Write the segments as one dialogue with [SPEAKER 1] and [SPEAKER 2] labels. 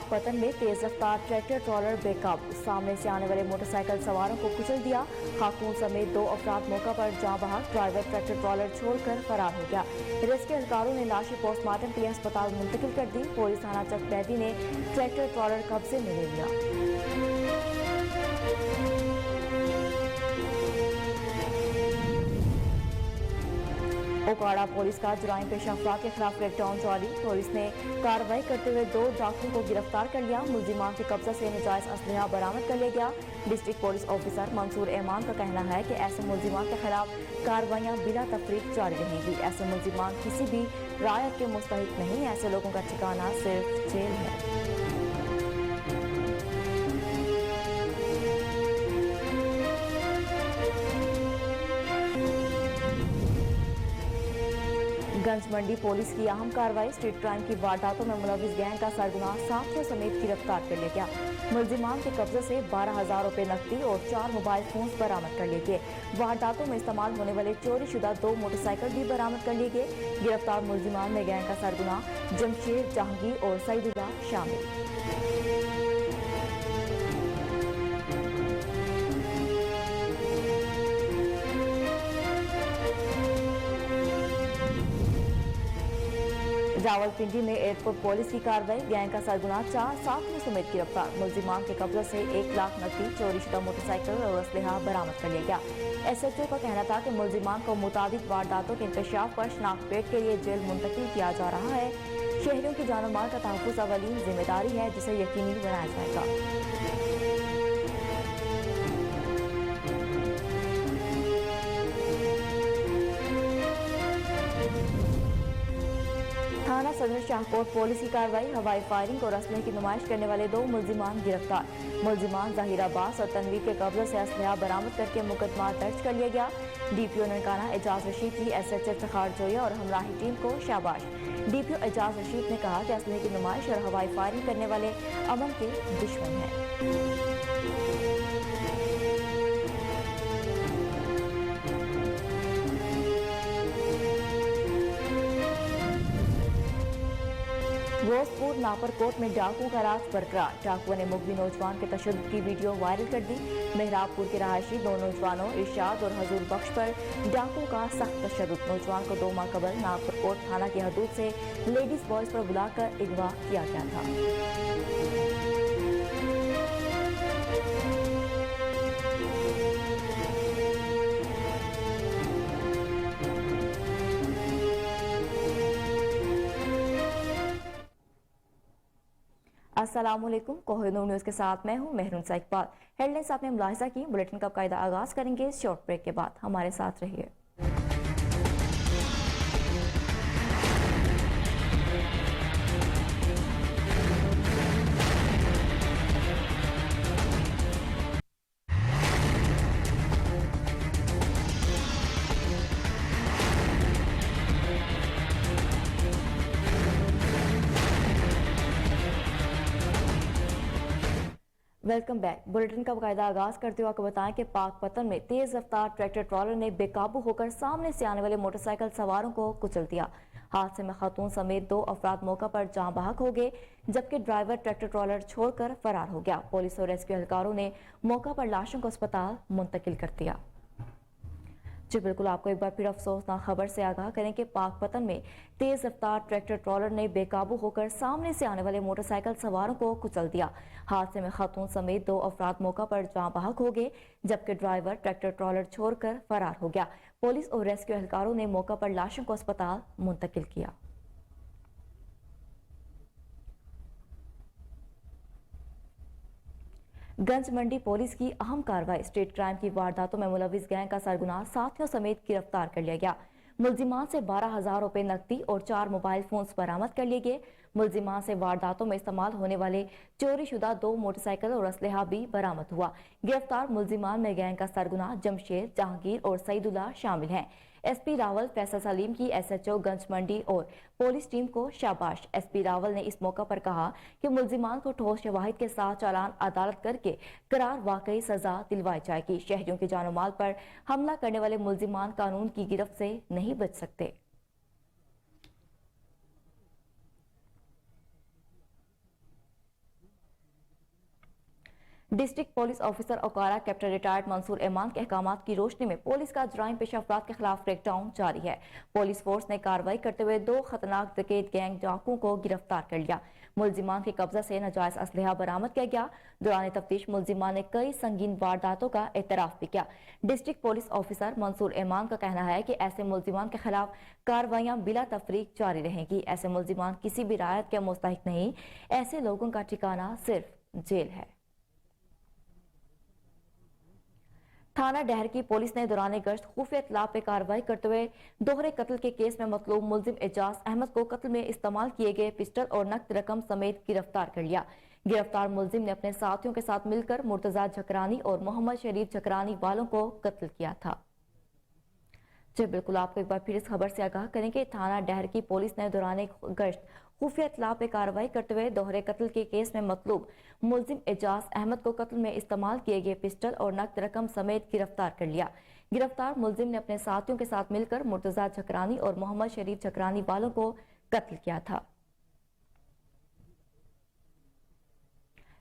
[SPEAKER 1] पाकपतन में तेज रफ्तार tractor trawler बेकाबू, सामने से आने वाले मोटरसाइकिल सवारों को कुचल दिया। खातून समेत 2 अफराद मौका पर जाँ बहक, ड्राइवर ट्रैक्टर ट्रॉलर छोड़कर फरार हो गया। रेस्क्यू एहलकारों ने लाशें पोस्टमार्टम के लिए अस्पताल मुंतकिल कर दी। पुलिस थाना चकबैदी ने ट्रैक्टर ट्रॉलर कब्जे में ले लिया। ओकाड़ा पुलिस का जुराइम पेशा अफराद के खिलाफ क्रैकडाउन जारी। पुलिस ने कार्रवाई करते हुए 2 डाकुओं को गिरफ्तार कर लिया। मुलजिमान के कब्जा से नजायज असलहा बरामद कर लिया गया। डिस्ट्रिक्ट पुलिस ऑफिसर मंसूर एमान का कहना है कि ऐसे मुलजिमान के खिलाफ कार्रवाइयां बिला तफरीक जारी रहेंगी। ऐसे मुलजिमान किसी भी रायत के मुस्तहिक नहीं, ऐसे लोगों का ठिकाना सिर्फ जेल है। गंज मंडी पुलिस की अहम कार्रवाई, स्ट्रीट क्राइम की वारदातों में मुलविस गैंग का सरगना साथियों समेत गिरफ्तार कर लिया गया। मुलजिमान के कब्जे से 12,000 रुपए नकदी और 4 मोबाइल फोन बरामद कर लिए गए। वारदातों में इस्तेमाल होने वाले चोरी शुदा 2 मोटरसाइकिल भी बरामद कर लिए गए। गिरफ्तार मुलजिमान में गैंग का सरगना जमशेद, जहांगीर और सईदुल्लाह शामिल। रावलपिंडी में एयरपोर्ट पुलिस की कार्रवाई, गैंग का सरगना 4 साथियों समेत गिरफ्तार। मुलजिमान के कब्जे से 1 लाख नकदी, चोरी शुदा मोटरसाइकिल और असलहा बरामद कर लिया गया। SHO का कहना था कि मुलजिमान को मुताबिक वारदातों के इंकशाफ पर शनाख्त के लिए जेल मुंतकिल किया जा रहा है। शहरियों की जान और माल का तहफ्फुज़ अवलीन जिम्मेदारी है, जिसे यकीनी बनाया जाएगा। थाना सदर शाहकोट पुलिस की कार्रवाई, हवाई फायरिंग और असलहे की नुमाइश करने वाले 2 मुलजिमान गिरफ्तार। मुलजिमान ज़ाहिर अब्बास और तनवीर के कब्जे से असलहा बरामद करके मुकदमा दर्ज कर लिया गया। DPO ननकाना एजाज रशीद की SHO इफ्तिखार जोया और हमराही टीम को शाबाश। DPO एजाज रशीद ने कहा कि असलहे की नुमाइश और हवाई फायरिंग करने वाले अमन के दुश्मन हैं। रोजपुर नापरकोट में डाकुओं का राज बरकरार, डाकुओं ने मुगवी नौजवान के तशद्दुद की वीडियो वायरल कर दी। मेहराबपुर के रहायशी 2 नौजवानों इरशाद और हजूर बख्श पर डाकुओं का सख्त तशद्दुद। नौजवान को 2 माह कबल नापरकोट थाना की हदूद से लेडीज बॉयज पर बुलाकर अगवा किया गया था। अस्सलामुअलैकुम, कोहिनूर न्यूज के साथ मैं हूं मेहरून इकबाल। हेडलाइंस आपने मुलाहिजा की। बुलेटिन का कायदा आगाज करेंगे शॉर्ट ब्रेक के बाद, हमारे साथ रहिए। Welcome back. बुलेटिन का बाकायदा आगाज करते हुए आपको बताएं कि पाकपतन में तेज रफ्तार ट्रैक्टर ट्रॉलर ने बेकाबू होकर सामने से आने वाले मोटरसाइकिल सवारों को कुचल दिया। हादसे में खातून समेत 2 अफराद मौका पर जाँ बहक हो गए, जबकि ड्राइवर ट्रैक्टर ट्रॉलर छोड़कर फरार हो गया। पुलिस और रेस्क्यू एहलकारों ने मौका पर लाशों को अस्पताल मुंतकिल कर दिया। जी बिल्कुल, आपको एक बार फिर अफसोसनाक खबर से आगाह करें कि पाकपतन में तेज रफ्तार ट्रैक्टर ट्रॉलर ने बेकाबू होकर सामने से आने वाले मोटरसाइकिल सवारों को कुचल दिया। हादसे में खातून समेत 2 अफराद मौका पर जाँ बहक हो गए, जबकि ड्राइवर ट्रैक्टर ट्रॉलर छोड़कर फरार हो गया। पुलिस और रेस्क्यू एहलकारों ने मौका पर लाशों को अस्पताल मुंतकिल किया। गंज मंडी पुलिस की अहम कार्रवाई, स्ट्रीट क्राइम की वारदातों में मुलविस गैंग का सरगना साथियों समेत गिरफ्तार कर लिया गया। मुलजिमान से 12,000 रुपए नकदी और 4 मोबाइल फोन बरामद कर लिए गए। मुलजिमान से वारदातों में इस्तेमाल होने वाले चोरी शुदा 2 मोटरसाइकिल और असलहा भी बरामद हुआ। गिरफ्तार मुलजिमान में गैंग का सरगना जमशेद, जहांगीर और सईदुल्लाह शामिल हैं। SP रावल फैसल सलीम की SHO गंज मंडी और पुलिस टीम को शाबाश। SP रावल ने इस मौका पर कहा कि मुलजिमान को ठोस शवाहिद के साथ चालान अदालत करके करार वाकई सजा दिलवाई जाएगी। शहरियों की जान और माल पर हमला करने वाले मुलजिमान कानून की गिरफ्त से नहीं बच सकते। District police officer Okara captain retired Mansoor Iman کے احکامات کی روشنی میں پولیس کا جرائم پیشہ افراد کے خلاف کریک ڈاؤن جاری ہے۔ پولیس فورس نے کارروائی کرتے ہوئے 2 خطرناک ڈکیت گینگ ڈاکوؤں کو گرفتار کر لیا۔ ملزمان کے قبضہ سے ناجائز اسلحہ برآمد کیا گیا۔ دوران تفتیش ملزمان نے کئی سنگین وارداتوں کا اعتراف بھی کیا۔ ڈسٹرکٹ پولیس آفیسر منصور ایمان کا کہنا ہے کہ ایسے ملزمان کے خلاف کارروائیاں بلا تفریق جاری رہیں گی۔ ایسے ملزمان کسی بھی رعایت کے مستحق نہیں، ایسے لوگوں کا ٹھکانہ صرف جیل ہے۔ تھانہ ڈہر کی پولیس نے دوران گشت خفیہ اطلاع پہ کارروائی کرتے ہوئے دوہرے قتل کے کیس میں مطلوب ملزم اعجاز احمد کو قتل میں استعمال کیے گئے پسٹل اور نقد رقم سمیت گرفتار کر لیا۔ گرفتار ملزم نے اپنے ساتھیوں کے ساتھ مل کر مرتضیٰ جھکرانی اور محمد شریف جھکرانی والوں کو قتل کیا تھا۔ جی بالکل، آپ کو ایک بار پھر اس خبر سے آگاہ کریں کہ تھانہ ڈہر کی پولیس نے دوران گشت خفیہ اطلاع پہ کارروائی کرتے ہوئے دوہرے قتل کے کیس میں مطلوب ملزم اعجاز احمد کو قتل میں استعمال کیے گئے پسٹل اور نقد رقم سمیت گرفتار کر لیا۔ گرفتار ملزم نے اپنے ساتھیوں کے ساتھ مل کر مرتضیٰ جھکرانی اور محمد شریف جھکرانی والوں کو قتل کیا تھا۔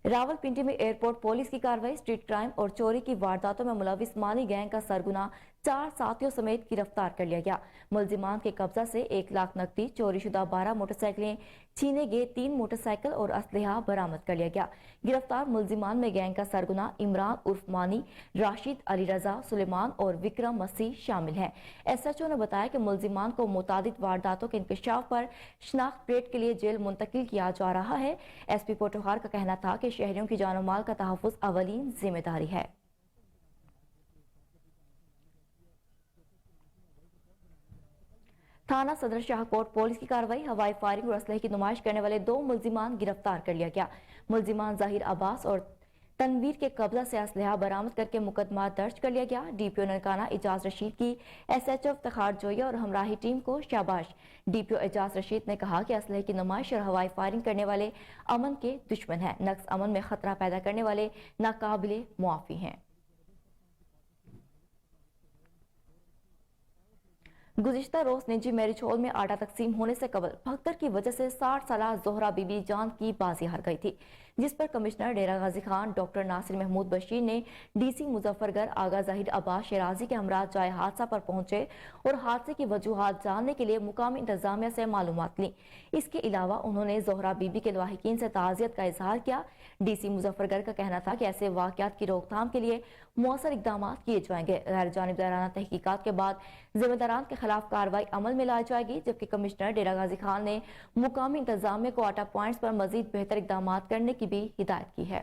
[SPEAKER 1] راولپنڈی میں ایئرپورٹ پولیس کی کارروائی اسٹریٹ کرائم اور چوری کی وارداتوں میں ملوث مانی گینگ کا سرغنہ 4 ساتھیوں سمیت گرفتار کر لیا گیا۔ ملزمان کے قبضہ سے 1 لاکھ نقدی، چوری شدہ 12 موٹر سائیکلیں، چھینے گئے 3 موٹر سائیکل اور اسلحہ برآمد کر لیا گیا۔ گرفتار ملزمان میں گینگ کا سرغنہ عمران عرف مانی، راشد، علی رضا، سلیمان اور وکرم مسیح شامل ہیں۔ ایس ایچ او نے بتایا کہ ملزمان کو متعدد وارداتوں کے انکشاف پر شناخت پریڈ کے لیے جیل منتقل کیا جا رہا ہے۔ ایس پی پوٹوہار کا کہنا تھا کہ شہریوں کی جان و مال کا تحفظ اولین ذمہ داری ہے۔ تھانہ صدر شاہ کوٹ پولیس کی کارروائی، ہوائی فائرنگ اور اسلحے کی نمائش کرنے والے 2 ملزمان گرفتار کر لیا گیا۔ ملزمان ظاہر عباس اور تنویر کے قبضہ سے اسلحہ برآمد کر کے مقدمہ درج کر لیا گیا۔ ڈی پی او ننکانہ اعجاز رشید کی ایس ایچ او افتخار جویا اور ہمراہی ٹیم کو شاباش۔ ڈی پی او اعجاز رشید نے کہا کہ اسلحے کی نمائش اور ہوائی فائرنگ کرنے والے امن کے دشمن ہیں، نقص امن میں خطرہ پیدا کرنے والے ناقابل معافی ہیں۔ گزشتہ روز نجی میرج ہال میں آٹا تقسیم ہونے سے قبل بھگدڑ کی وجہ سے 60 سالہ زہرا بی بی جان کی بازی ہار گئی تھی، جس پر کمشنر ڈیرہ غازی خان ڈاکٹر ناصر محمود بشیر نے ڈی سی مظفر گڑھ آغا ظاہر عباس شیرازی کے ہمراہ جائے حادثہ پر پہنچے اور حادثے کی وجوہات جاننے کے لیے مقامی انتظامیہ سے معلومات لیں۔ اس کے علاوہ انہوں نے زہرا بی بی کے لواحقین سے تعزیت کا اظہار کیا۔ ڈی سی مظفر گڑھ کا کہنا تھا کہ ایسے واقعات کی روک تھام کے لیے مؤثر اقدامات کیے جائیں گے۔ غیر جانبدارانہ تحقیقات کے بعد ذمہ داران کے خلاف کارروائی عمل میں لائی جائے گی، جبکہ کمشنر ڈیرہ غازی خان نے مقامی انتظامیہ کو آٹا پوائنٹس پر مزید بہتر اقدامات کرنے کی بھی ہدایت کی ہے۔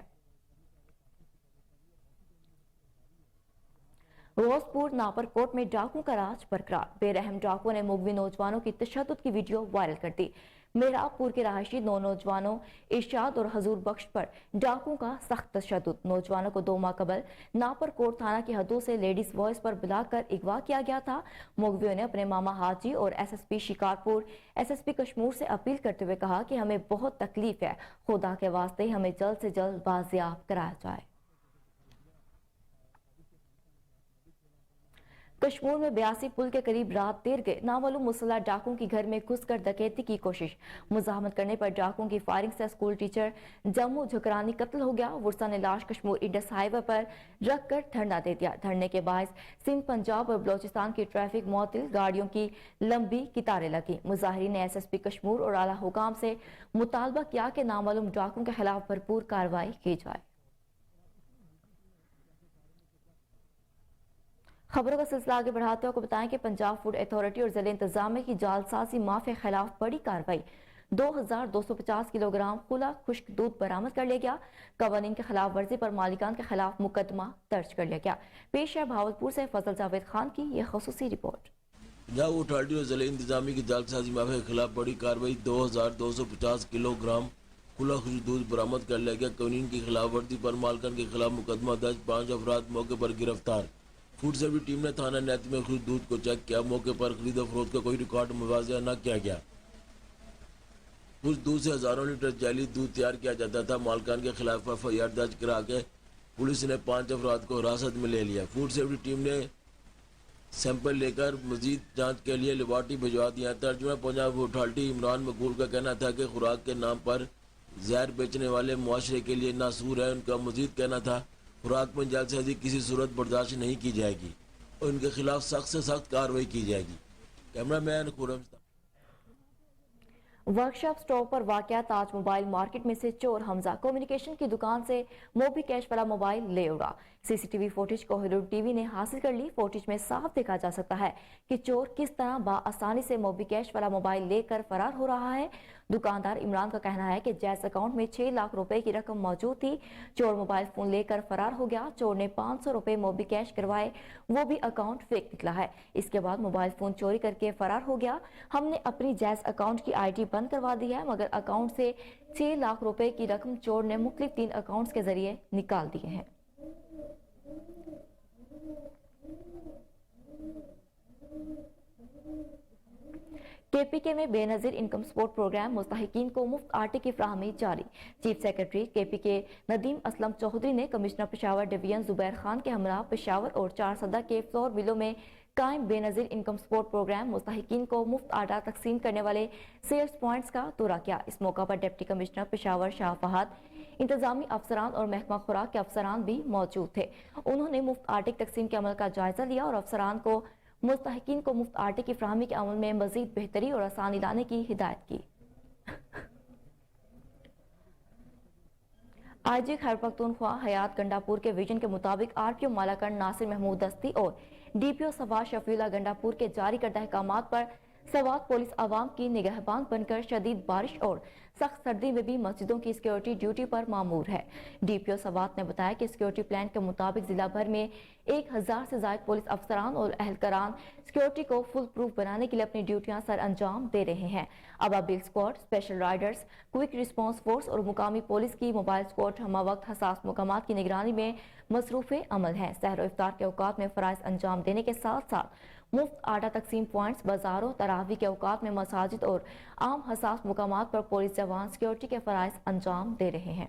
[SPEAKER 1] روزپور ناپر کوٹ میں ڈاکو کا راج برقرار، بے رحم ڈاکو نے مغوی نوجوانوں کی تشدد کی ویڈیو وائرل کر دی۔ میراب پور کے رہائشی 9 نوجوانوں ارشاد اور حضور بخش پر ڈاکو کا سخت تشدد۔ نوجوانوں کو 2 ماہ قبل ناپر کوٹ تھانہ کی حدوں سے لیڈیز وائس پر بلا کر اغوا کیا گیا تھا۔ مغویوں نے اپنے ماما حاجی اور S S P Shikarpur, S S P Kashmore سے اپیل کرتے ہوئے کہا کہ ہمیں بہت تکلیف ہے، خدا کے واسطے ہمیں جلد سے جلد بازیاب کرایا جائے۔ کشمور میں 82 پل کے قریب رات دیر گئے نامعلوم مسلح ڈاکوں کی گھر میں گھس کر ڈکیتی کی کوشش، مزاحمت کرنے پر ڈاکوں کی فائرنگ سے اسکول ٹیچر جموں جھکرانی قتل ہو گیا۔ ورثہ نے لاش کشمور انڈس ہائی وے پر رکھ کر دھرنا دے دیا۔ دھرنے کے باعث سندھ، پنجاب اور بلوچستان کی ٹریفک معطل، گاڑیوں کی لمبی قطاریں لگیں۔ مظاہرین نے ایس ایس پی کشمور اور اعلیٰ حکام سے مطالبہ کیا کہ نامعلوم ڈاکوں کے خلاف بھرپور کارروائی کی جائے۔ خبروں کا سلسلہ آگے بڑھاتے ہوئے بتائیں کہ پنجاب فوڈ اتھارٹی اور ضلع انتظامیہ کی جعلسازی مافیا خلاف بڑی کارروائی، 2250 کلو گرام کھلا خشک دودھ برآمد کر لیا گیا۔ قوانین کے خلاف ورزی پر مالکان کے خلاف مقدمہ درج کر لیا گیا۔ پیش ہے بہاولپور سے فضل جاوید خان کی یہ خصوصی رپورٹ۔
[SPEAKER 2] پنجاب فوڈ اتھارٹی اور ضلع انتظامیہ کی جعلسازی مافیا کے خلاف بڑی کارروائی، 2250 کلو گرام کھلا خشک دودھ برآمد کر لیا گیا۔ قوانین کی خلاف ورزی پر مالکان کے خلاف مقدمہ درج، 5 افراد موقع پر گرفتار۔ فوڈ سیفٹی ٹیم نے تھانہ نیتی میں خشک دودھ کو چیک کیا، موقع پر خرید و فروخت کا کوئی ریکارڈ مواضع نہ کیا گیا۔ خشک دودھ سے ہزاروں لیٹر جعلی دودھ تیار کیا جاتا تھا۔ مالکان کے خلاف ایف آئی آر درج کرا کے پولیس نے 5 افراد کو حراست میں لے لیا۔ فوڈ سیفٹی ٹیم نے سیمپل لے کر مزید جانچ کے لیے لیبارٹری بھجوا دیا۔ ترجمہ پنجاب فوڈ اتھارٹی عمران مقبول کا کہنا تھا کہ خوراک کے نام پر زہر بیچنے والے معاشرے کے لیے ناسور ہے. ان کا مزید کہنا تھا خوراک میں جعل سازی کسی صورت برداشت نہیں کی جائے گی اور ان کے خلاف سخت سے سخت کارروائی کی جائے گی. کیمرہ مین خورم.
[SPEAKER 1] ورکشاپ سٹور پر واقع تاج موبائل مارکیٹ میں سے چور حمزہ کمیونیکیشن کی دکان سے موبی کیش والا موبائل لے اڑا. سی سی ٹی وی فوٹیج کو ہیلو ٹی وی نے حاصل کر لی. فوٹیج میں صاف دیکھا جا سکتا ہے کہ چور کس طرح بآسانی سے موبی کیش والا موبائل لے کر فرار ہو رہا ہے. دکاندار عمران کا کہنا ہے کہ جیز اکاؤنٹ میں 6 لاکھ روپے کی رقم موجود تھی. چور موبائل فون لے کر فرار ہو گیا. چور نے 500 روپے موبی کیش کروائے, وہ بھی اکاؤنٹ فیک نکلا ہے. اس کے بعد موبائل فون چوری کر کے فرار ہو گیا. ہم نے اپنی جیز اکاؤنٹ کی آئی ڈی بند کروا دی ہے, مگر اکاؤنٹ سے 6 لاکھ روپے کی رقم چور نے مختلف 3 اکاؤنٹس کے ذریعے نکال دیے ہیں. کے پی کے میں بے نظیر انکم سپورٹ پروگرام مستحقین کو مفت آٹے کی فراہمی جاری. چیف سیکرٹری کے پی کے ندیم اسلم چودھری نے کمشنر پشاور ڈویژن زبیر خان کے ہمراہ پشاور اور چارسدہ کے فلور ملوں میں قائم بے نظیر انکم سپورٹ پروگرام مستحقین کو مفت آٹا تقسیم کرنے والے سیلز پوائنٹس کا دورہ کیا. اس موقع پر ڈپٹی کمشنر پشاور شاہ فہد, انتظامی افسران اور محکمہ خوراک کے افسران بھی موجود تھے. انہوں نے مفت آٹے کی تقسیم کے عمل کا جائزہ لیا اور افسران کو مستحقین کو مفت آٹے کی فراہمی کے عمل میں مزید بہتری اور آسانی لانے کی ہدایت کی. آئی جی خیبر پختونخوا حیات گنڈاپور کے ویژن کے مطابق آر پی او مالاکنڈ ناصر محمود دستی اور ڈی پی او سوات شفیع اللہ گنڈاپور کے جاری کردہ احکامات پر سوات پولیس عوام کی نگہبان بن کر شدید بارش اور سخت سردی میں بھی مسجدوں کی سیکیورٹی ڈیوٹی پر مامور ہے. ڈی پی او سوات نے بتایا کہ سیکیورٹی پلان کے مطابق ضلع بھر میں 1000 سے زائد پولیس افسران اور اہلکاران سیکیورٹی کو فل پروف بنانے کے لیے اپنی ڈیوٹیاں سر انجام دے رہے ہیں. ابابیل squad, special riders, quick response force اور مقامی پولیس کی موبائل اسکواڈ ہمہ وقت حساس مقامات کی نگرانی میں مصروف عمل ہیں. سحر و افطار کے اوقات میں فرائض انجام دینے کے ساتھ ساتھ مفت آٹا تقسیم پوائنٹس, بازاروں, تراویح کے اوقات میں مساجد اور عام حساس مقامات پر پولیس جوان سیکیورٹی کے فرائض انجام دے رہے ہیں.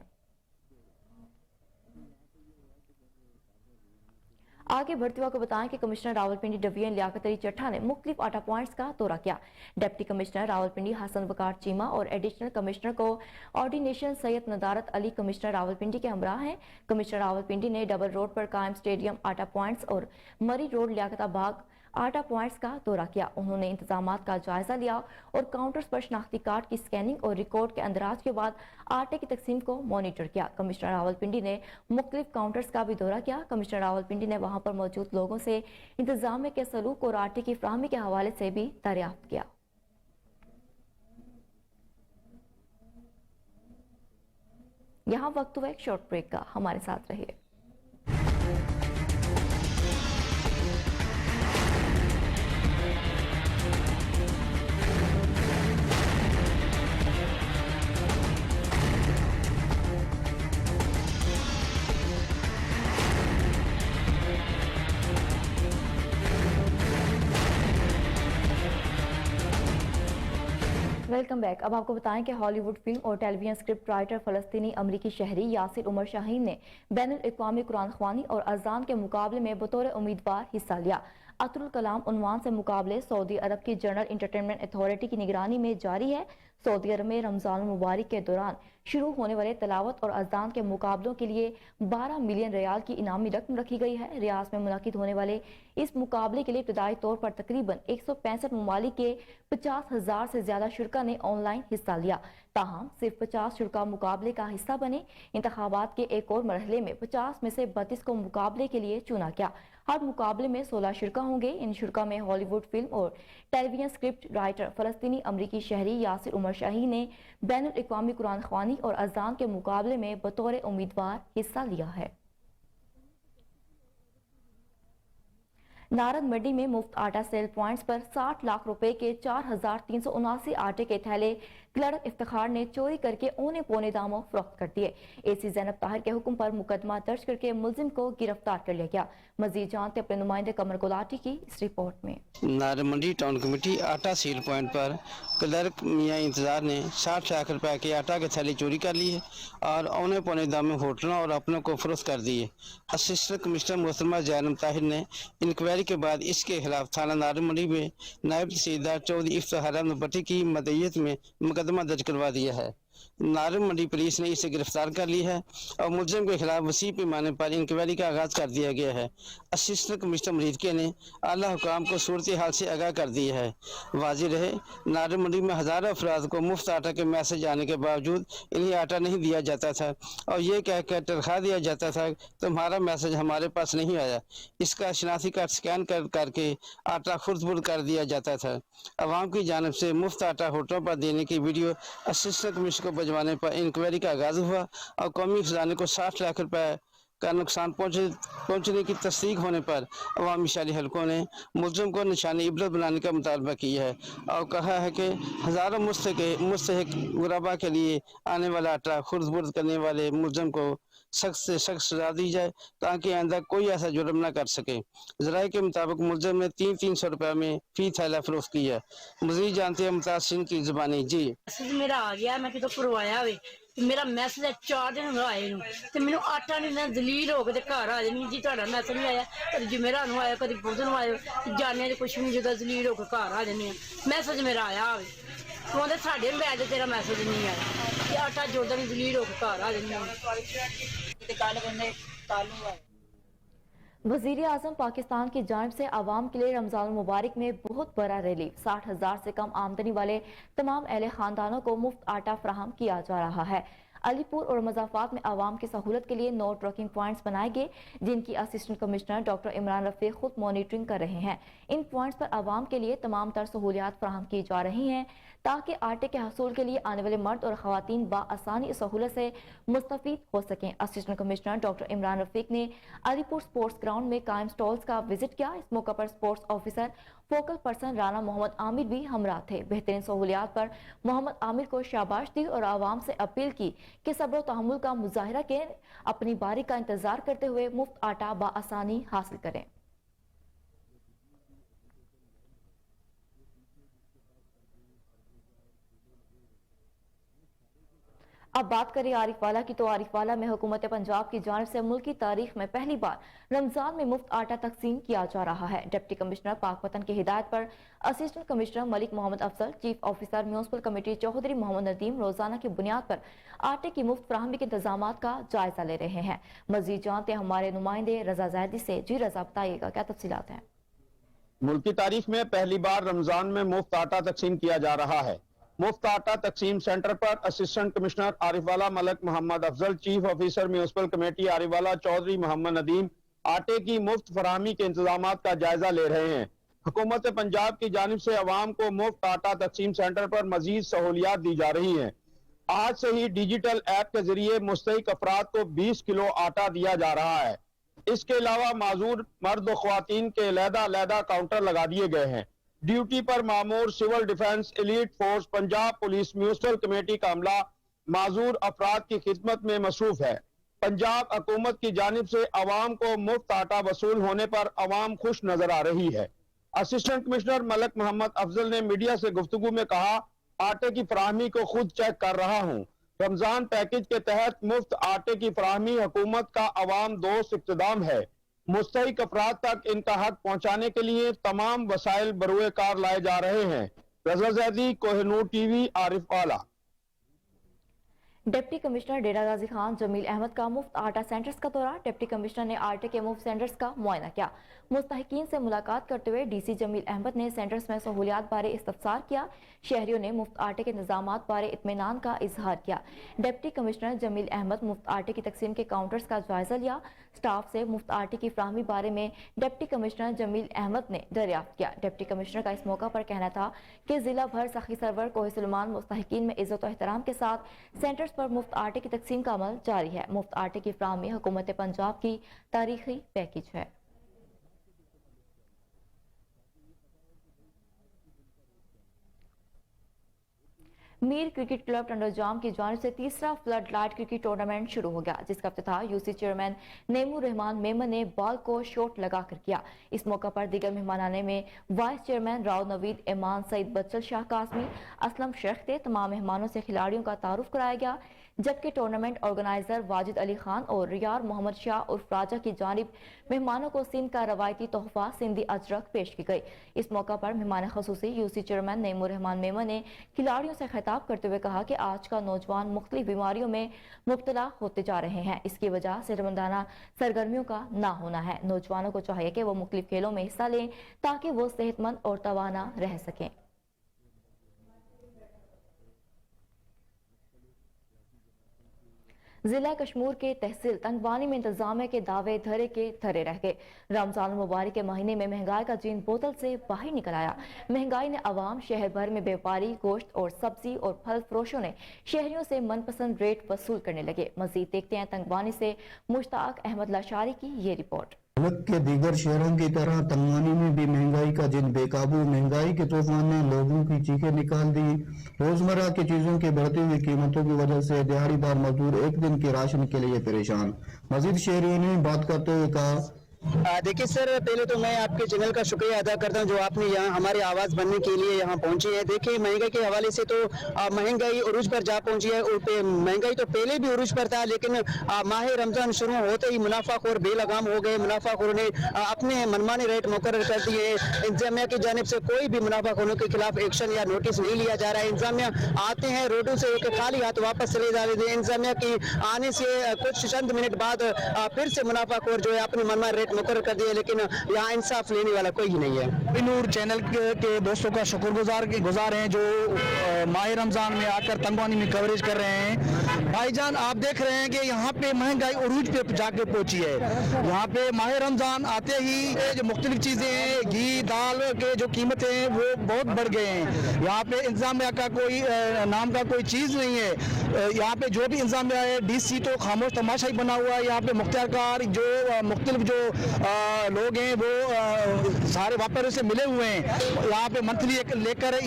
[SPEAKER 1] آگے بڑھتے ہوئے بتائیں کہ کمشنر راولپنڈی ڈویژن لیاقت علی چٹھا نے مختلف آٹا پوائنٹس کا دورہ کیا. ڈپٹی کمشنر راولپنڈی حسن وقار چیمہ اور ایڈیشنل کمشنر کو آرڈینیشن سید ندارت علی کمشنر راولپنڈی کے ہمراہ ہیں. کمشنر راولپنڈی نے ڈبل روڈ پر قائم اسٹیڈیم آٹا پوائنٹس اور مری روڈ لیاقت باغ آٹا پوائنٹس کا دورہ کیا. انہوں نے انتظامات کا جائزہ لیا اور کاؤنٹرز پر شناختی کارڈ کی سکیننگ اور ریکارڈ کے اندراج کے بعد آٹے کی تقسیم کو مانیٹر کیا. کمشنر راولپنڈی نے مختلف کاؤنٹرز کا بھی دورہ کیا. کمشنر راولپنڈی نے وہاں پر موجود لوگوں سے انتظامیہ کے سلوک اور آٹے کی فراہمی کے حوالے سے بھی دریافت کیا. یہاں وقت ہوا ایک شارٹ بریک کا, ہمارے ساتھ رہیے. Welcome back. اب آپ کو بتائیں کہ ہالی ووڈ فلم اور ٹیلی ویژن اسکرپٹ رائٹر فلسطینی امریکی شہری یاسر عمر شاہین نے بین الاقوامی قرآن خوانی اور اذان کے مقابلے میں بطور امیدوار حصہ لیا. عطر الکلام عنوان سے مقابلے سعودی عرب کی جنرل انٹرٹینمنٹ اتھارٹی کی نگرانی میں جاری ہے. سعودی عرب میں رمضان المبارک کے دوران شروع ہونے والے تلاوت اور اذان کے مقابلوں کے لیے 12 ملین ریال کی انعامی رقم رکھی گئی ہے. ریاض میں منعقد ہونے والے اس مقابلے کے لیے ابتدائی طور پر تقریباً 165 ممالک کے 50,000 سے زیادہ شرکا نے آن لائن حصہ لیا. تاہم صرف 50 شرکا مقابلے کا حصہ بنے. انتخابات کے ایک اور مرحلے میں 50 میں سے 32 کو مقابلے کے لیے چنا گیا. ہر مقابلے میں 16 شرکا ہوں گے. ان شرکا میں ہالی ووڈ فلم اور ٹیلی ویژن اسکرپٹ رائٹر فلسطینی امریکی شہری یاسر عمر شاہین نے بین الاقوامی قرآن خوانی اور اذان کے مقابلے میں بطور امیدوار حصہ لیا ہے. نارد منڈی میں مفت آٹا سیل پوائنٹس پر 60 لاکھ روپے کے 4,379 آٹے کے تھیلے کلرک افتخار نے چوری کر کے اونے پونے داموں فروخت کر دیے. اے سی زینب طاہر کے حکم پر مقدمہ درج کر کے ملزم کو گرفتار کر لیا گیا. مزید جانتے اپنے نمائندے قمر گلاٹی کی اس رپورٹ میں.
[SPEAKER 3] نارد منڈی ٹاؤن کمیٹی آٹا سیل پوائنٹ پر کلرک میاں انتظار نے 60 لاکھ روپے کے آٹا کے تھیلے چوری کر لیے اور اونے پونے دام میں ہوٹلوں اور اپنوں کو فروخت کر دیے. اسسٹنٹ کمشنر محترمہ زینب طاہر نے انکوائری کے بعد اس کے خلاف تھانہ نارد منڈی میں نائب تحصیلدار چودھری افتخار احمد بٹی کی مدعیت میں مقدمہ درج کروا دیا ہے. नारंग मंडी पुलिस ने इसे गिरफ्तार कर ली है और मुलजिम के खिलाफ वसी पैमाने पर इंक्वायरी का आगाज कर दिया गया है। असिस्टेंट कमिश्नर मरीदके ने आला हुकाम को सूरत हाल से आगाह कर दी है। वाज़ेह रहे, नारंग मंडी में हज़ारों अफराद को मुफ्त आटा के मैसेज आने के बावजूद इन्हें आटा नहीं दिया जाता था और ये कहकर तनख्वाह दिया जाता था तुम्हारा मैसेज हमारे पास नहीं आया। इसका शनाख्ती कार्ड स्कैन करके आटा खुर्द-बुर्द कर दिया जाता था। अवाम की जानिब से मुफ्त आटा होटलों पर देने की वीडियो असिस्टेंट कमिश्नर को भिजवाने पर इंक्वायरी का आगाज हुआ और कौमी खजाने को 60 लाख रुपए का नुकसान पहुंचने की तस्दीक होने पर अवामी शहरी हलकों ने मुलजिम को निशानी इबरत बनाने का मुतालबा किया है और कहा है कि हज़ारों मुस्तहिक गुरबा के लिए आने वाला आटा खुर्द-बुर्द करने वाले मुलजिम को सख्त से सख्त सजा दी जाए ताकि आइंदा कोई ऐसा जुर्म न कर सके। ज़राए के मुताबिक मुलजिम ने 300 रुपए में फी थैला फरोख्त किया। मज़ीद जानते हैं मुतासिन की ज़ुबानी। जी
[SPEAKER 4] मैसेज मेरा आ गया, मैं कितों करवाया वे ते मेरा मैसेज 4 दिन हो आए नूं ते मैनू आटा नहीं मैं दलील हो के ते घर आ जानी जी तुहाडा मैसेज नहीं आया, कभी जुमेरा नूं आया, कभी बुध नूं आया, जाने ते कुछ नहीं जुदा दलील हो के घर आ जानी। मैसेज मेरा आया वे तू आंदे साडे बैग ते तेरा मैसेज नहीं आया ते आटा जोड़दा नहीं दलील हो के घर आ जानी ते कल बंदे कल आए।
[SPEAKER 1] वज़ीर आज़म पाकिस्तान की जानिब से आवाम के लिए रमज़ान मुबारक में बहुत बड़ा रिलीफ 60,000 से कम आमदनी वाले तमाम अहले खानदानों को मुफ्त आटा फराहम किया जा रहा है। अलीपुर और मज़ाफ़ात में आवाम की सहूलत के लिए 9 ट्रकिंग पॉइंट्स बनाए गए जिनकी असिस्टेंट कमिश्नर डॉक्टर इमरान रफ़ीक खुद मॉनिटरिंग कर रहे हैं। इन पॉइंट्स पर आवाम के लिए तमाम तर सहूलियात फराहम की जा रही हैं ताकि आटे के हसूल के लिए आने वाले मर्द और ख़वातीन बाआसानी इस सहूलत से मुस्तफ़ीद हो सकें। असिस्टेंट कमिश्नर डॉक्टर इमरान रफ़ीक ने अलीपुर स्पोर्ट्स ग्राउंड में कायम स्टॉल्स का विजिट किया। इस मौका पर sports officer focal person Rana Mohammad Aamir भी हमरा थे। बेहतरीन सहूलियात पर मोहम्मद आमिर को शाबाश दी और आवाम से अपील की कि सब्र और तहम्मुल का मुजाहिरा के अपनी बारी का इंतजार करते हुए मुफ्त आटा बाआसानी हासिल करें। अब बात करें आरिफवाला की, तो आरिफवाला में हुकूमत पंजाब की जानिब से मुल्क की तारीख में पहली बार रमजान में मुफ्त आटा तकसीम किया जा रहा है। डिप्टी कमिश्नर पाकपतन की हिदायत पर assistant commissioner Malik Mohammad Afzal, chief officer municipal committee Chaudhry Mohammad Nadeem रोजाना की बुनियाद पर आटे की मुफ्त फराहमी के इंतजाम का जायजा ले रहे हैं। मजीद जानते हैं हमारे नुमाइंदे रजा जैदी से। जी रजा, बताइएगा क्या तफसीलात हैं?
[SPEAKER 5] मुल्क की तारीख में पहली बार रमजान में मुफ्त आटा तकसीम किया जा रहा है। मुफ्त आटा तकसीम सेंटर पर assistant commissioner Arifwala Malik Mohammad Afzal, chief officer municipal committee Arifwala Chaudhry Mohammad Nadeem आटे की मुफ्त फराहमी के इंतजाम का जायजा ले रहे हैं। हुकूमत पंजाब की जानिब से अवाम को मुफ्त आटा तकसीम सेंटर पर मजीद सहूलियात दी जा रही हैं। आज से ही डिजिटल ऐप के जरिए मुस्तहिक अफराद को 20 किलो आटा दिया जा रहा है। इसके अलावा माजूर मर्द और ख्वातीन के अलहदा काउंटर लगा दिए गए हैं। ड्यूटी पर मामूर civil defence, elite force, Punjab police, municipal committee का अमला माजूर अफराद की खिदमत में मसरूफ है। पंजाब हुकूमत की जानिब से अवाम को मुफ्त आटा वसूल होने पर अवाम खुश नजर आ रही है। असिस्टेंट कमिश्नर मलिक मोहम्मद अफजल ने मीडिया से गुफ्तगू में कहा, आटे की फराहमी को खुद चेक कर रहा हूँ। रमजान पैकेज के तहत मुफ्त आटे की फराहमी हुकूमत का अवाम दोस्त इक़्तिदाम है। मुस्तहिक अफराद तक इनका हक पहुँचाने के लिए तमाम वसाइल बरूए कार लाए जा रहे हैं। Raza Zaidi, Kohinoor TV, Arifwala.
[SPEAKER 1] Deputy commissioner Dera Ghazi Khan Jameel Ahmed का मुफ्त आटा सेंटर्स का दौरा। डिप्टी कमिश्नर ने आटे के मुफ्त सेंटर्स का मुआयना किया। मुस्तहिकीन से मुलाकात करते हुए डीसी जमील अहमद ने सेंटर्स में सहूलियात बारे इस्तफसार किया। शहरियों ने मुफ्त आटे के इंतजामात बारे इत्मीनान का इजहार किया। डिप्टी कमिश्नर जमील अहमद मुफ्त आटे की तकसीम के काउंटर्स का जायजा लिया। स्टाफ से मुफ्त आटे की फराहमी बारे में डिप्टी कमिश्नर जमील अहमद ने दरियाफ्त किया। डिप्टी कमिश्नर का इस मौका पर कहना था कि जिला भर सखी सरवर कोहे सुलेमान मुस्तहिकीन में इज्जत और एहतराम के साथ सेंटर्स पर मुफ्त आटे की तकसीम का अमल जारी है। मुफ्त आटे की फराहमी हुकूमत पंजाब की तारीखी पैकेज है। मीर क्रिकेट क्लब टंडोजाम की जानिब से तीसरा फ्लड लाइट क्रिकेट टूर्नामेंट शुरू हो गया, जिसका इफ्तिताह यूसी चेयरमैन नेमू रहमान मेमन ने बॉल को शॉट लगाकर किया। इस मौका पर दीगर मेहमानाने में वाइस चेयरमैन राव नवीद, ईमान सईद, बच्चल शाह कासमी, असलम शेख थे। तमाम मेहमानों से खिलाड़ियों का तारुफ कराया गया। जबकि टूर्नामेंट ऑर्गेनाइजर वाजिद अली खान और रियार मोहम्मद शाह उर्फ राजा की जानिब मेहमानों को सिंध का रवायती तोहफा सिंधी अजरक पेश की गई। इस मौका पर मेहमान खसूसी यूसी चेयरमैन नईमुर रहमान मेमन ने खिलाड़ियों से खिताब करते हुए कहा कि आज का नौजवान मुख्तलिफ बीमारियों में मुब्तला होते जा रहे हैं। इसकी वजह सेहतमंदाना सरगर्मियों का ना होना है। नौजवानों को चाहिए कि वो मुख्तलिफ खेलों में हिस्सा लें ताकि वो सेहतमंद और तवाना रह सकें। जिला कश्मीर के तहसील तंगवानी में इंतजामिया के दावे धरे के धरे रह गए। रमजान मुबारक के महीने में महंगाई का जीन बोतल से बाहर निकल आया। महंगाई ने अवाम, शहर भर में व्यापारी, गोश्त और सब्जी और फल फरोशों ने शहरियों से मनपसंद रेट वसूल करने लगे। मजीद देखते हैं तंगवानी से मुश्ताक अहमद लाशारी की ये रिपोर्ट।
[SPEAKER 6] मुल्क के दीगर शहरों की तरह तंगवानी में भी महंगाई का जिन बेकाबू। महंगाई के तूफान ने लोगों की चीखें निकाल दी। रोजमर्रा की चीजों की बढ़ती हुई कीमतों की वजह से दिहाड़ीदार मजदूर एक दिन के राशन के लिए परेशान। मजीद शहरियों ने बात करते हुए कहा,
[SPEAKER 3] देखिए सर, पहले तो मैं आपके चैनल का शुक्रिया अदा करता हूं जो आपने यहाँ हमारी आवाज़ बनने के लिए यहाँ पहुंची है। देखिए महंगाई के हवाले से तो महंगाई उरूज पर जा पहुंची है। और महंगाई तो पहले भी उरूज पर था, लेकिन माह रमजान शुरू होते ही मुनाफाखोर बेलगाम हो गए। मुनाफाखोरों ने अपने मनमाने रेट मुकर्रर कर दिए। इंतजामिया की जानिब से कोई भी मुनाफाखोरों के खिलाफ एक्शन या नोटिस नहीं लिया जा रहा है। इंतजामिया आते हैं, रोडों से एक खाली हाथ वापस चले जा रहे थे। इंतजामिया की आने से कुछ चंद मिनट बाद फिर से मुनाफाखोर जो है अपने मनमाने रेट मुकर्रर कर दिए, लेकिन यहाँ इंसाफ लेने वाला कोई ही नहीं है।
[SPEAKER 7] नूर चैनल के दोस्तों का शुक्रगुजार हैं जो माह रमजान में आकर तंगवानी में कवरेज कर रहे हैं। भाईजान, आप देख रहे हैं कि यहाँ पे महंगाई उरूज पे जाके पहुंची है। यहाँ पे माह रमजान आते ही जो मुख्तलिफ चीजें हैं, घी दाल के जो कीमतें हैं वो बहुत बढ़ गए हैं। यहाँ पे इंतजामिया का कोई नाम का कोई चीज नहीं है। यहाँ पे जो भी इंतजामिया है, डीसी तो खामोश तमाशा ही बना हुआ है। यहाँ पे मुख्तियारकार जो मुख्तलिफ जो लोग हैं वो सारे व्यापारियों से मिले हुए हैं। यहाँ पे मंथली लेकर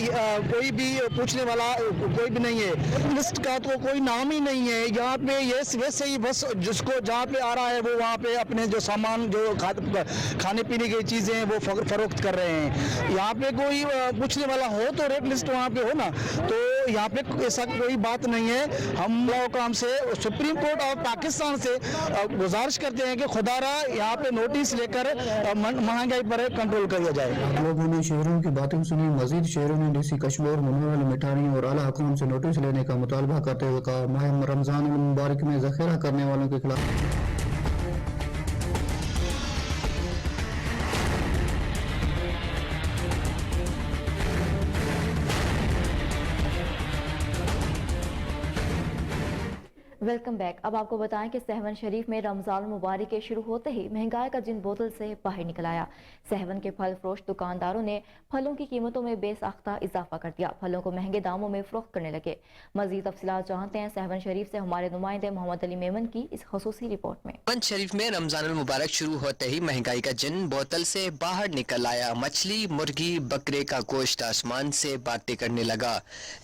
[SPEAKER 7] कोई भी पूछने वाला कोई भी नहीं है। लिस्ट का तो कोई नाम ही नहीं है। यहाँ पे ये वैसे ही बस जिसको जहाँ पे आ रहा है वो वहाँ पे अपने जो सामान जो खाने पीने की चीजें हैं वो फरोख्त कर रहे हैं। यहाँ पे कोई पूछने वाला हो तो रेट लिस्ट वहाँ पे हो ना, तो यहाँ पे ऐसा कोई बात नहीं है। हम लोगों काम से सुप्रीम कोर्ट और पाकिस्तान से गुजारिश करते हैं कि खुदारा यहाँ पे नोटिस लेकर महंगाई पर कंट्रोल किया जाए।
[SPEAKER 6] लोगों ने शहरों की बातें सुनी। मजीद शहरों ने डीसी कश्मीर मुनव्वर मिठाइयों और आला हुकूम से नोटिस लेने का मुतालबा करते हुए कहा, माह रमजान मुबारक में जखीरा करने वालों के खिलाफ
[SPEAKER 1] वेलकम बैक। अब आपको बताएं कि सहवन शरीफ में रमजान मुबारक के शुरू होते ही महंगाई का जिन बोतल से बाहर निकल आया। सहवन के फल फरोश दुकानदारों ने फलों की कीमतों में बेसाख्ता इजाफा कर दिया। फलों को महंगे दामों में फरोख्त करने लगे। मजीद तफसीलात जानते हैं सहवन शरीफ से हमारे नुमाइंदे मोहम्मद अली मेमन की इस खसूसी रिपोर्ट में।
[SPEAKER 8] सहवन शरीफ में रमजान मुबारक शुरू होते ही महंगाई का जिन बोतल से बाहर निकल आया। मछली, मुर्गी, बकरे का गोश्त आसमान से बातें करने लगा।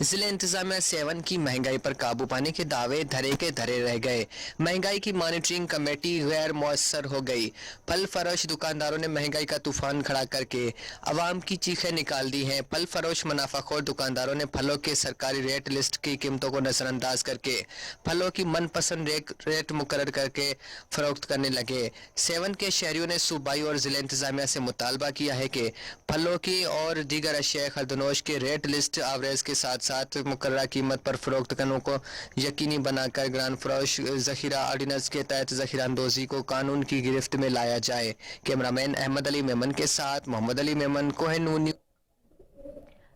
[SPEAKER 8] जिले इंतजामिया सहवन की महंगाई पर काबू पाने के दावे धरे के धरे रह गए। महंगाई की मॉनिटरिंग कमेटी गैर मौसर हो गई। फल फरोश दुकानदारों ने महंगाई का तूफान खड़ा करके अवाम की चीखें निकाल दी हैं। फल फरोश मुनाफाखोर दुकानदारों ने फलों के सरकारी रेट लिस्ट की कीमतों को नजरअंदाज करके फलों की मनपसंद रेट मुकर्रर करके फरोख्त करने लगे। सेवन के शहरियों ने सूबाई और जिला इंतजामिया से मुतालबा किया है कि फलों की और दीगर अशिया खरदनोश के रेट लिस्ट आवरेज के साथ साथ मुकर्रर कीमत पर फरोख्त करने को यकीनी बनाकर ग्रान फरोश जखीरा ऑर्डिनेंस के तहत जखीरा अंदोजी को कानून की गिरफ्त में लाया जाए। कैमरामैन अहमद अली मेमन के साथ मोहम्मद अली मेमन, कोहिनून।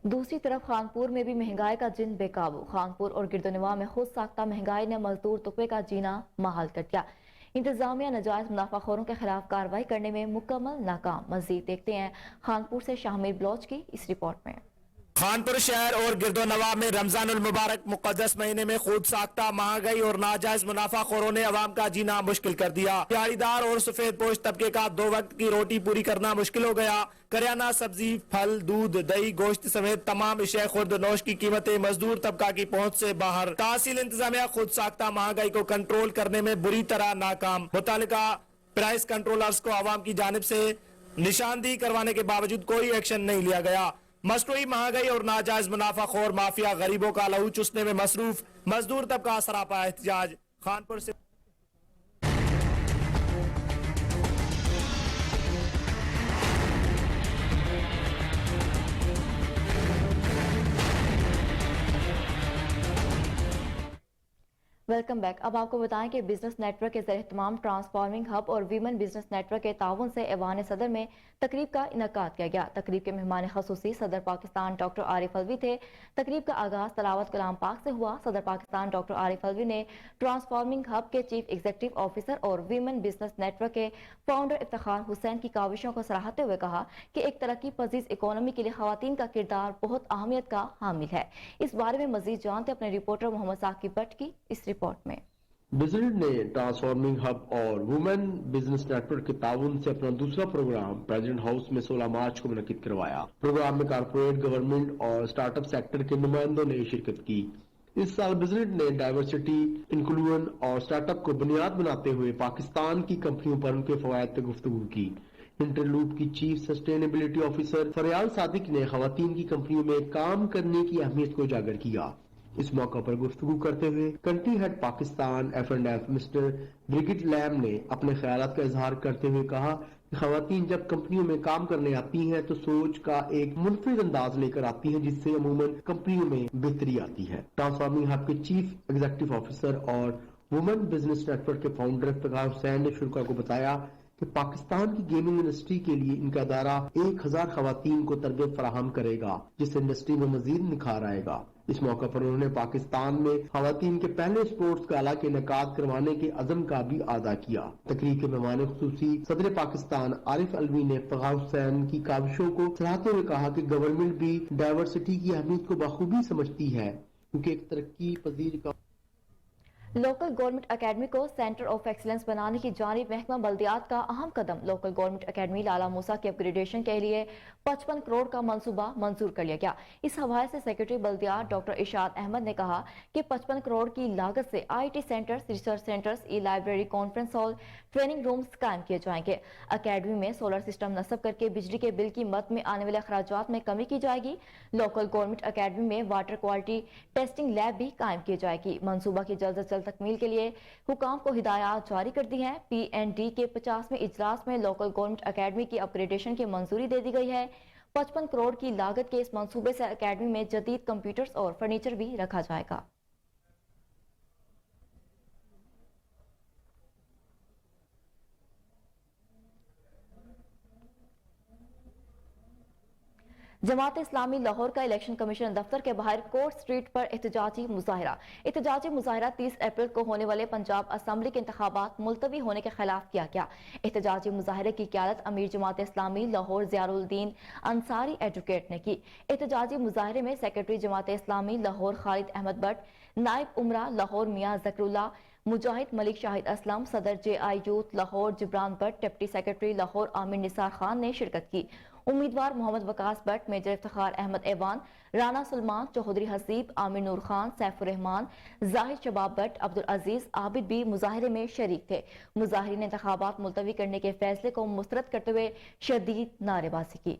[SPEAKER 1] दूसरी तरफ खानपुर में भी महंगाई का जिन बेकाबू। खानपुर और गिरदोनवा में खुद साख्ता महंगाई ने मजदूर तुकबे का जीना महाल कर दिया। इंतजामिया नाजायज मुनाफाखोरों के खिलाफ कार्रवाई करने में मुकम्मल नाकाम। मजीद देखते हैं खानपुर से शामिर ब्लॉच की इस रिपोर्ट में।
[SPEAKER 9] खानपुर शहर और गिरदोनवा में रमजानुल मुबारक मुकद्दस महीने में खुद साख्ता महंगाई और नाजायज मुनाफाखोरों ने अवाम का जीना मुश्किल कर दिया। दिहाड़ीदार और सफेद पोश तबके का 2 वक्त की रोटी पूरी करना मुश्किल हो गया। करियाना, सब्जी, फल, दूध, दही, गोश्त समेत तमाम अशिया खुर्दनोश की कीमतें मजदूर तबका की पहुंच से बाहर। तहसील इंतजामिया खुद साख्ता महंगाई को कंट्रोल करने में बुरी तरह नाकाम। मुतालिका प्राइस कंट्रोलर्स को अवाम की जानिब से निशानदेही करवाने के बावजूद कोई एक्शन नहीं लिया गया। मसनूई महंगाई और नाजायज मुनाफाखोर माफिया गरीबों का लहू चूसने में मसरूफ, मजदूर तबका सरापा एहतजाज। खानपुर से
[SPEAKER 1] वेलकम बैक। अब आपको बताएं कि बिजनेस नेटवर्क के ज़रिए तमाम ट्रांसफॉर्मिंग हब और वीमेन बिजनेस नेटवर्क के ताउन से ऐवान सदर में तकरीब का इनकाद किया गया। तकरीब के मेहमान खसूसी सदर पाकिस्तान डॉक्टर आरिफ अलवी थे। तकरीब का आगाज तलावत कलाम पाक से हुआ। सदर पाकिस्तान डॉक्टर आरिफ अलवी ने ट्रांसफॉर्मिंग हब के चीफ एग्जीक्यूटिव ऑफिसर और वीमेन बिजनेस नेटवर्क के फाउंडर इफ्तिखार हुसैन की काविशों को सराहते हुए कहा कि एक तरक्की पजीज इकोनॉमी के लिए खवातीन का किरदार बहुत अहमियत का हामिल है। इस बारे में मजीद जानते अपने रिपोर्टर मोहम्मद साकिब भट्ट की इस रिपोर्ट में।
[SPEAKER 10] विजिट ने ट्रांसफॉर्मिंग हब और वुमेन बिजनेस नेटवर्क के ताउन से अपना दूसरा प्रोग्राम प्रेसिडेंट हाउस में 16 मार्च को मुनक्किद करवाया। प्रोग्राम में कारपोरेट, गवर्नमेंट और स्टार्टअप सेक्टर के नुमाइंदों ने शिरकत की। इस साल विजिट ने डाइवर्सिटी, इंक्लूजन और स्टार्टअप को बुनियाद बनाते हुए पाकिस्तान की कंपनियों पर उनके फवायद पर गुफ्तगू की। इंटरलूप की चीफ सस्टेनेबिलिटी ऑफिसर फरियाल सादिक ने खवातीन की कंपनियों में काम करने की अहमियत को उजागर किया। इस मौका पर गुफ्तगू करते हुए country head Pakistan F&F mister Brigitte Lam ने अपने ख्यालात का इजहार करते हुए कहा कि खवातीन जब कंपनियों में काम करने आती हैं तो सोच का एक मुनफरिद अंदाज लेकर आती हैं, जिससे अमूमन कंपनियों में बेहतरी आती है। ट्रांसफॉर्मिंग हब के चीफ एग्जीक्यूटिव ऑफिसर और वुमेन बिजनेस नेटवर्क के फाउंडर इफ्तिखार हुसैन ने शुरा को बताया कि पाकिस्तान की गेमिंग इंडस्ट्री के लिए इनका अदारा 1000 खवातीन को तरबियत फराहम करेगा, जिससे इंडस्ट्री में मजीद निखार आएगा। इस मौका पर उन्होंने पाकिस्तान में खवातीन के पहले स्पोर्ट्स गाला के इनेकाद करवाने के अज़म का भी आदा किया। तकरीब के मेहमान खुसूसी सदर पाकिस्तान आरिफ अलवी ने इफ्तिखार हुसैन की काविशों को सराहते हुए कहा कि गवर्नमेंट भी डाइवर्सिटी की अहमियत को बखूबी समझती है, क्योंकि एक तरक्की पजीर का
[SPEAKER 1] लोकल गवर्नमेंट अकेडमी को सेंटर ऑफ एक्सीलेंस बनाने की जानिब महकमा बल्दियात का अहम कदम। लोकल गवर्नमेंट अकेडमी लाला मूसा के अपग्रेडेशन के लिए 55 करोड़ का मंसूबा मंजूर कर लिया गया। इस हवाले से सेक्रेटरी बल्दियात डॉक्टर इशाद अहमद ने कहा कि 55 करोड़ की लागत से IIT सेंटर्स, रिसर्च सेंटर्स, ई library, conference hall, training rooms कायम किए जाएंगे। अकेडमी में सोलर सिस्टम नस्ब करके बिजली के बिल की मद में आने वाले अखराजात में कमी की जाएगी। लोकल गवर्नमेंट अकेडमी में वाटर क्वालिटी टेस्टिंग लैब भी कायम की जाएगी। मंसूबा की जल्द से जल्द तकमील के लिए हुकाम को हिदायत जारी कर दी है। PND के 50वें इजलास में लोकल गवर्नमेंट अकेडमी की अपग्रेडेशन की मंजूरी दे दी गई है। 55 करोड़ की लागत के इस मंसूबे से अकेडमी में जदीद कंप्यूटर्स और फर्नीचर भी रखा जाएगा। जमात इस्लामी लाहौर का इलेक्शन कमीशन दफ्तर के बाहर कोर्ट स्ट्रीट पर एहतजाजी मुजाहिरा। एहतजाजी मुजाहिरा 30 अप्रैल को होने वाले पंजाब असम्बली के इंतखाबात मुलतवी होने के खिलाफ किया गया। एहतजाजी मुजाहिरे की क़यादत अमीर जमात इस्लामी लाहौर ज़ियारुद्दीन अंसारी एडवोकेट ने की। एहतजाजी मुजाहिरे में सेक्रेटरी जमात इस्लामी लाहौर खालिद अहमद भट्ट, नायब उमरा लाहौर मियाँ ज़करुल्लाह, मुजाहिद मलिक शाहिद असलम, सदर JI youth Lahore Jibran Bhatt, deputy secretary Lahore Aamir Nisar Khan ने शिरकत की। उम्मीदवार मोहम्मद वकास भट्ट, मेजर इफ्तिखार अहमद ऐवान, राना सलमान, चौधरी हसीब, आमिर नूर खान, सैफुर रहमान, जाहिद शबाब भट्ट, अब्दुल अजीज आबिद भी मुजाहिरे में शरीक थे। मुजाहिरीन ने इंतखाबात मुलतवी करने के फैसले को मुस्तरद करते हुए शदीद नारेबाजी की।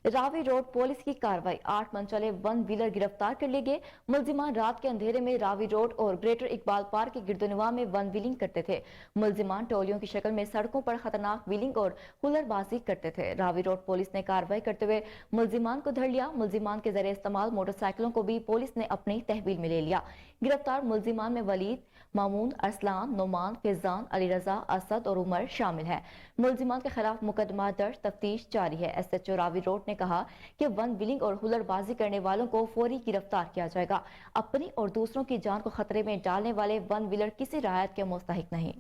[SPEAKER 1] रावी रोड पुलिस की कार्रवाई, 8 मनचले वन व्हीलर गिरफ्तार कर लिए गए। मुलजिमान रात के अंधेरे में रावी रोड और ग्रेटर इकबाल पार्क के गिरदोनवा में वन व्हीलिंग करते थे। मुलजिमान टोलियों की शक्ल में सड़कों पर खतरनाक व्हीलिंग और हुलरबाजी करते थे। रावी रोड पुलिस ने कार्रवाई करते हुए मुलजिमान को धर लिया। मुलजिमान के जरिए इस्तेमाल मोटरसाइकिलों को भी पुलिस ने अपनी तहवील में ले लिया। गिरफ्तार मुलजिमान में वलीद, मामून, अरसलान, नोमान, फिजान, अली रजा, असद और उमर शामिल है। मुलजिमान के खिलाफ मुकदमा दर्ज, तफ्तीश जारी है। SHO रावी रोड ने कहा कि वन व्हीलिंग और हुलरबाजी करने वालों को फौरी गिरफ्तार किया जाएगा। अपनी और दूसरों की जान को खतरे में डालने वाले वन व्हीलर किसी रियायत के मुस्तहिक नहीं।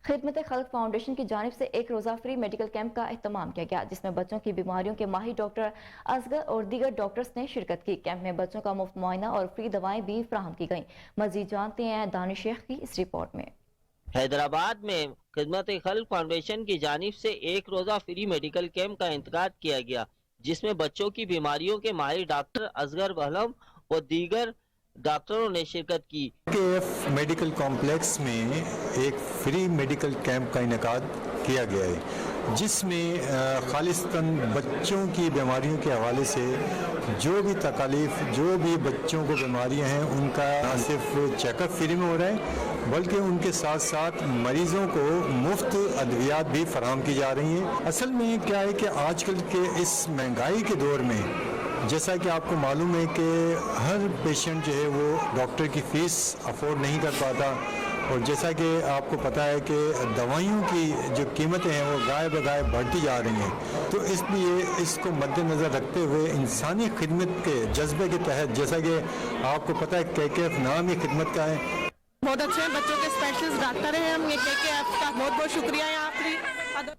[SPEAKER 1] खिदमत खल्क फाउंडेशन की जानिब से एक रोज़ा फ्री मेडिकल कैंप का एहतमाम किया गया, जिसमें बच्चों की बीमारियों के माहिर डॉक्टर असगर और दीगर डॉक्टर्स ने शिरकत की। कैंप में बच्चों का मुफ्त मुआयना और फ्री दवाएं भी फराहम की गईं। मजीद जानते हैं दानिश शेख की इस रिपोर्ट में।
[SPEAKER 11] हैदराबाद में खिदमत खल्क फाउंडेशन की जानिब से एक रोज़ा फ्री मेडिकल कैंप का इंतकाद किया गया, जिसमें बच्चों की बीमारियों के माहिर डॉक्टर असगर बहलम और दीगर डॉक्टरों ने शिरकत की।
[SPEAKER 12] KF मेडिकल कॉम्प्लेक्स में एक फ्री मेडिकल कैंप का इनेकाद किया गया है, जिसमें खालिस्तन बच्चों की बीमारियों के हवाले से जो भी तकालीफ, जो भी बच्चों को बीमारियां हैं, उनका न सिर्फ चेकअप फ्री में हो रहा है, बल्कि उनके साथ साथ मरीजों को मुफ्त अद्वियात भी फराहम की जा रही हैं। असल में क्या है कि आजकल के इस महंगाई के दौर में, जैसा कि आपको मालूम है कि हर पेशेंट जो है वो डॉक्टर की फ़ीस अफोर्ड नहीं कर पाता, और जैसा कि आपको पता है कि दवाइयों की जो कीमतें हैं वो गाय बगाय बढ़ती जा रही हैं। तो इसलिए इसको मद्देनज़र रखते हुए इंसानी खिदमत के जज्बे के तहत, जैसा कि आपको पता है KKF नाम ही खिदमत का है।
[SPEAKER 13] बहुत अच्छे हैं, बच्चों के स्पेशलिस्ट डॉक्टर हैं हम, ये KKF का बहुत बहुत शुक्रिया है आपकी।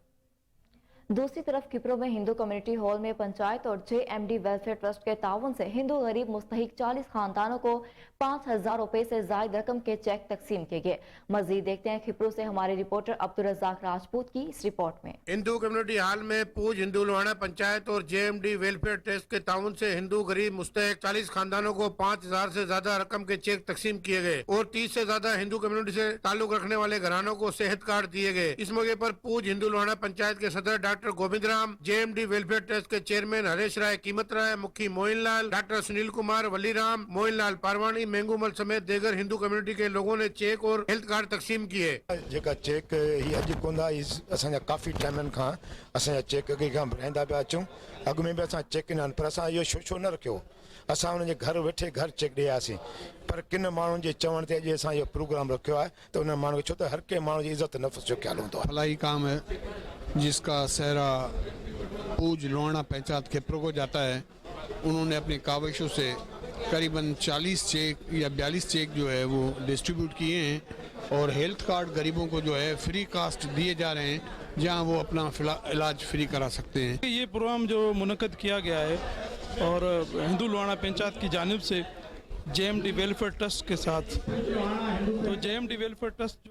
[SPEAKER 1] दूसरी तरफ खिपरो में हिंदू कम्युनिटी हॉल में पंचायत और JMD वेलफेयर ट्रस्ट के ताउन से हिंदू गरीब मुस्तहिक 40 खानदानों को 5,000 रुपए से जायद रकम के चेक तकसीम किए गए। मजीद देखते हैं खिपरो से हमारे रिपोर्टर अब्दुल रज़ाक राजपूत की इस रिपोर्ट में।
[SPEAKER 14] हिंदू कम्युनिटी हॉल में पूज हिंदू लोहाना पंचायत और JMD वेलफेयर ट्रस्ट के ताउन से हिंदू गरीब मुस्तहिक 40 खानदानों को 5,000 से ज्यादा रकम के चेक तकसीम किए गए और 30 से ज्यादा हिंदू कम्युनिटी से ताल्लुक रखने वाले घरानों को सेहत कार्ड दिए गए। इस मौके पर पूज हिंदू लोहाना पंचायत के सदर doctor Govind Ram, JMD welfare trust के चेयरमैन हरेश राय कीमत राय, मुखी मोइन लाल, डॉक्टर सुनील कुमार, वली राम, मोइन लाल पारवानी, मेंगूमल समेत दीगर हिंदू कम्युनिटी के लोगों ने चेक और हेल्थ कार्ड तकसीम किए।
[SPEAKER 15] जेका चेक ही अॼु कोन असांजा काफ़ी टाइमनि खां असांजा चेक अॻे खां भराईंदा पिया अचूं। अॻु में बि असां चेक ॾिना, पर असां इहो छो न रखियो। असां हुनजे घर वेठे घर चेक ॾियासीं, पर किन माण्हुनि जे चवण ते अॼु असां इहो प्रोग्राम रखियो आहे त उन माण्हू छो त हर कंहिं माण्हू जी इज़त नफ़्स जो ख्याल हूंदो आहे।
[SPEAKER 16] भलाई काम है जिसका सहरा पूज लोहाना पंचायत खिपरो को जाता है। उन्होंने अपनी काविशों से करीबन 40 चेक या 42 चेक जो है वो डिस्ट्रीब्यूट किए हैं और हेल्थ कार्ड गरीबों को जो है फ्री कास्ट दिए जा रहे हैं, जहां वो अपना इलाज फ्री करा सकते हैं।
[SPEAKER 17] ये प्रोग्राम जो मुनक्कद किया गया है और हिंदू लोहाना पंचायत की जानिब से JMD वेलफेयर ट्रस्ट के साथ, तो JMD welfare trust.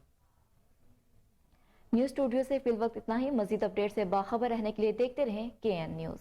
[SPEAKER 1] News studio से फिल वक्त इतना ही। मजीद अपडेट से बाखबर रहने के लिए देखते रहें KN न्यूज़।